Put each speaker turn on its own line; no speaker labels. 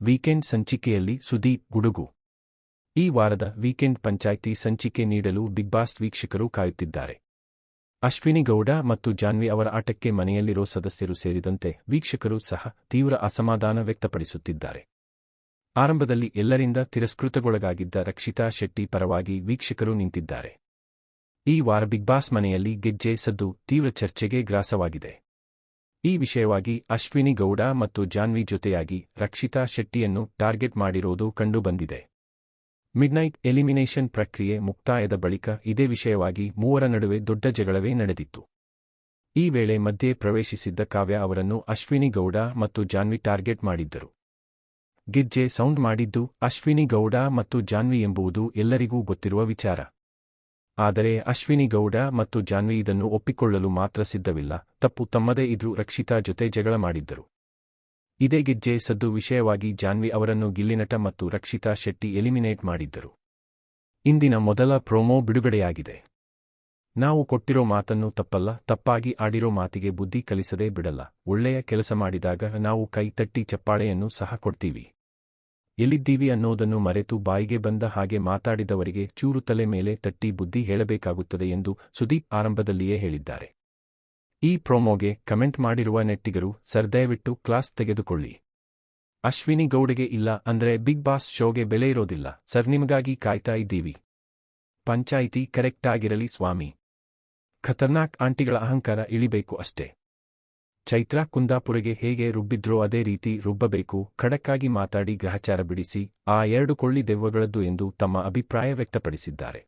Weekend ಸಂಚಿಕೆಯಲ್ಲಿ ಸುದೀಪ್ ಗುಡುಗು. ಈ ವಾರದ ವೀಕೆಂಡ್ ಪಂಚಾಯ್ತಿ ಸಂಚಿಕೆ ನೀಡಲು ಬಿಗ್ ಬಾಸ್ ವೀಕ್ಷಕರು ಕಾಯುತ್ತಿದ್ದಾರೆ. ಅಶ್ವಿನಿ ಗೌಡ ಮತ್ತು ಜಾನ್ವಿ ಅವರ ಆಟಕ್ಕೆ ಮನೆಯಲ್ಲಿರೋ ಸದಸ್ಯರು ಸೇರಿದಂತೆ ವೀಕ್ಷಕರು ಸಹ ತೀವ್ರ ಅಸಮಾಧಾನ ವ್ಯಕ್ತಪಡಿಸುತ್ತಿದ್ದಾರೆ. ಆರಂಭದಲ್ಲಿ ಎಲ್ಲರಿಂದ ತಿರಸ್ಕೃತಗೊಳಗಾಗಿದ್ದ ರಕ್ಷಿತಾ ಶೆಟ್ಟಿ ಪರವಾಗಿ ವೀಕ್ಷಕರು ನಿಂತಿದ್ದಾರೆ. ಈ ವಾರ ಬಿಗ್ ಬಾಸ್ ಮನೆಯಲ್ಲಿ ಗೆಜ್ಜೆ ಸದ್ದು ತೀವ್ರ ಚರ್ಚೆಗೆ ಗ್ರಾಸವಾಗಿದೆ. ಈ ವಿಷಯವಾಗಿ ಅಶ್ವಿನಿ ಗೌಡ ಮತ್ತು ಜಾನ್ವಿ ಜೊತೆಯಾಗಿ ರಕ್ಷಿತಾ ಶೆಟ್ಟಿಯನ್ನು ಟಾರ್ಗೆಟ್ ಮಾಡಿರೋದು ಕಂಡುಬಂದಿದೆ. ಮಿಡ್ನೈಟ್ ಎಲಿಮಿನೇಷನ್ ಪ್ರಕ್ರಿಯೆ ಮುಕ್ತಾಯದ ಬಳಿಕ ಇದೇ ವಿಷಯವಾಗಿ ಮೂವರ ನಡುವೆ ದೊಡ್ಡ ಜಗಳವೇ ನಡೆದಿತ್ತು. ಈ ವೇಳೆ ಮಧ್ಯೆ ಪ್ರವೇಶಿಸಿದ್ದ ಕಾವ್ಯ ಅವರನ್ನು ಅಶ್ವಿನಿ ಗೌಡ ಮತ್ತು ಜಾನ್ವಿ ಟಾರ್ಗೆಟ್ ಮಾಡಿದ್ದರು. ಗೆಜ್ಜೆ ಸೌಂಡ್ ಮಾಡಿದ್ದು ಅಶ್ವಿನಿ ಗೌಡ ಮತ್ತು ಜಾನ್ವಿ ಎಂಬುದು ಎಲ್ಲರಿಗೂ ಗೊತ್ತಿರುವ ವಿಚಾರ. ಆದರೆ ಅಶ್ವಿನಿ ಗೌಡ ಮತ್ತು ಜಾನ್ವಿ ಇದನ್ನು ಒಪ್ಪಿಕೊಳ್ಳಲು ಮಾತ್ರ ಸಿದ್ಧವಿಲ್ಲ. ತಪ್ಪು ತಮ್ಮದೇ ಇದ್ರೂ ರಕ್ಷಿತಾ ಜೊತೆ ಜಗಳ ಮಾಡಿದ್ದರು. ಇದೇ ಗೆಜ್ಜೆ ಸದ್ದು ವಿಷಯವಾಗಿ ಜಾನ್ವಿ ಅವರನ್ನು ಗಿಲ್ಲಿನಟ ಮತ್ತು ರಕ್ಷಿತಾ ಶೆಟ್ಟಿ ಎಲಿಮಿನೇಟ್ ಮಾಡಿದ್ದರು. ಇಂದಿನ ಮೊದಲ ಪ್ರೋಮೋ ಬಿಡುಗಡೆಯಾಗಿದೆ. ನಾವು ಕೊಟ್ಟಿರೋ ಮಾತನ್ನು ತಪ್ಪಲ್ಲ, ತಪ್ಪಾಗಿ ಆಡಿರೋ ಮಾತಿಗೆ ಬುದ್ಧಿ ಕಲಿಸದೇ ಬಿಡಲ್ಲ. ಒಳ್ಳೆಯ ಕೆಲಸ ಮಾಡಿದಾಗ ನಾವು ಕೈ ತಟ್ಟಿ ಚಪ್ಪಾಳೆಯನ್ನು ಸಹ ಕೊಡ್ತೀವಿ. ಎಲ್ಲಿದ್ದೀವಿ ಅನ್ನೋದನ್ನು ಮರೆತು ಬಾಯಿಗೆ ಬಂದ ಹಾಗೆ ಮಾತಾಡಿದವರಿಗೆ ಚೂರು ತಲೆ ಮೇಲೆ ತಟ್ಟಿ ಬುದ್ಧಿ ಹೇಳಬೇಕಾಗುತ್ತದೆ ಎಂದು ಸುದೀಪ್ ಆರಂಭದಲ್ಲಿಯೇ ಹೇಳಿದ್ದಾರೆ. ಈ ಪ್ರೋಮೋಗೆ ಕಮೆಂಟ್ ಮಾಡಿರುವ ನೆಟ್ಟಿಗರು, ಸರ್ ದಯವಿಟ್ಟು ಕ್ಲಾಸ್ ತೆಗೆದುಕೊಳ್ಳಿ. ಅಶ್ವಿನಿ ಗೌಡಗೆ ಇಲ್ಲ ಅಂದ್ರೆ ಬಿಗ್ ಬಾಸ್ ಶೋಗೆ ಬೆಲೆ ಇರೋದಿಲ್ಲ. ಸರ್ ನಿಮಗಾಗಿ ಕಾಯ್ತಾ ಇದ್ದೀವಿ. ಪಂಚಾಯಿತಿ ಕರೆಕ್ಟಾಗಿರಲಿ ಸ್ವಾಮಿ. ಖತರ್ನಾಕ್ ಆಂಟಿಗಳ ಅಹಂಕಾರ ಇಳಿಬೇಕು ಅಷ್ಟೇ. ಚೈತ್ರಾ ಕುಂದಾಪುರಗೆ ಹೇಗೆ ರುಬ್ಬಿದ್ರೋ ಅದೇ ರೀತಿ ರುಬ್ಬಬೇಕು. ಖಡಕ್ಕಾಗಿ ಮಾತಾಡಿ ಗ್ರಹಚಾರ ಬಿಡಿಸಿ. ಆ 2 ಕೊಳ್ಳಿ ದೆವ್ವಗಳದ್ದು ಎಂದು ತಮ್ಮ ಅಭಿಪ್ರಾಯ ವ್ಯಕ್ತಪಡಿಸಿದ್ದಾರೆ.